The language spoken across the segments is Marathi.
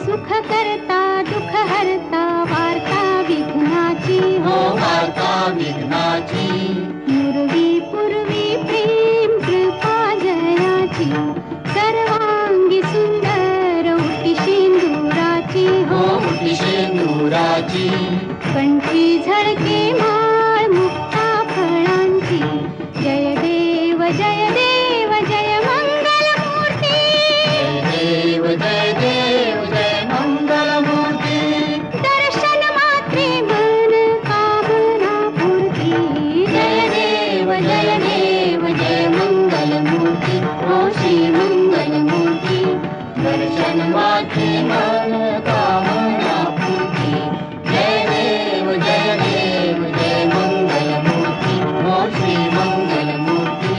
सुख करता दुःख हरता वार्ता विघ्नाची हो वार्ता विघ्नाची पूर्वी पूर्वी प्रेम कृपा जयाची सर्वांगी सुंदर उटी शेंदुराची हो उटी शेंदुराची कंठी झळके माळ मुक्ता फळांची जय देव जय देव जय मंगल मूर्ती जय देव जय मंगल मूर्ती दर्शन मात्रे मन कामना पूर्ती जय देव जय मंगल मूर्ती हो श्री मंगल मूर्ती दर्शन मात्रे मन कामना पूर्ती जय देव जय मंगल मूर्ती हो श्री मंगल मूर्ती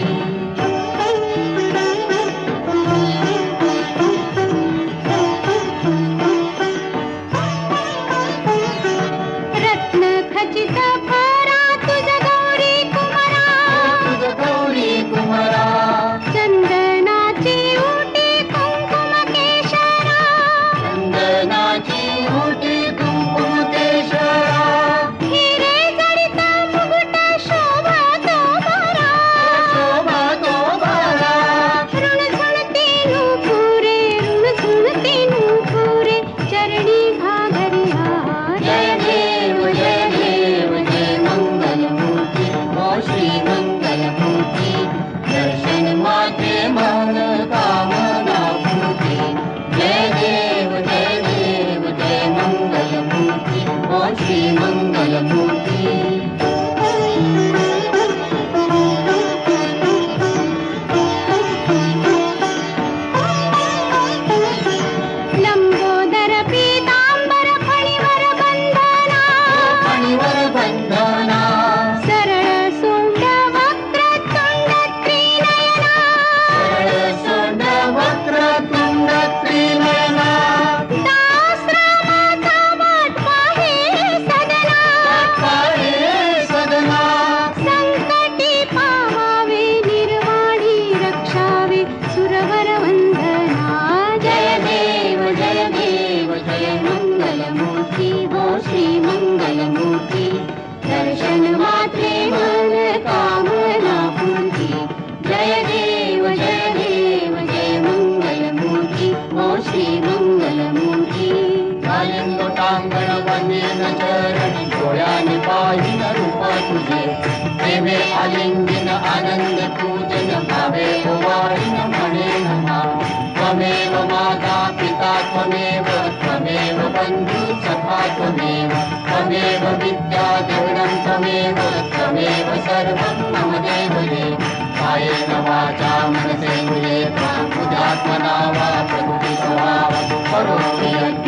रत्न खचित फरा तुझ गौरी कुमारा तुझ गौरी कुमारा चंदनाची उटी कुंकुम केशरा चंदनाची उटी कुंकुम केशरा हिरे जडित मुकुट शोभा तो भरा शोभा तो बारा ऋणझुणती नूपुरे ऋणझुणती नूपुरे चरणी घागरिया जय देव जय मंगल मूर्ती हो श्री मंगल मूर्ती दर्शन माते मन कामना पूर्ती जय देव जय मंगल मूर्ती हो श्री मंगल मूर्ती लंबोदर पीतांबर फणीवर बंधना फणीवर बंधना सरळ सोंड वक्र तुंड त्रिनयना सरळ सोंड वक्र तुंड त्रिनयना दासरामाचा वाट पाहे सदना पाहे सदना संकटी पावावे निर्वाणी रक्षावे सुरवर वंदना जय देव जय मंगल मूर्ती हो श्री मंगल मूर्ती दर्शन मात्रे मन कामना पूर्ती जय देव जय मंगल मूर्ती हो श्री मंगल मूर्ती लोटांगण वंदेन चरण डोळ्याने पाहिन रूप तुझे प्रेमे आलिंगन आनंद पूजन भावे ओवाळीन म्हणेन नाम त्वमेव माता पिता त्वमेव बंधु सखा त्वमेव विद्या द्रविणं त्वमेव सर्वं मम देवते कायेन वाचा मनसेन्द्रिये त्वां बुद्ध्यात्मना वा प्रकृतिस्वभावं करोमि यज्ञ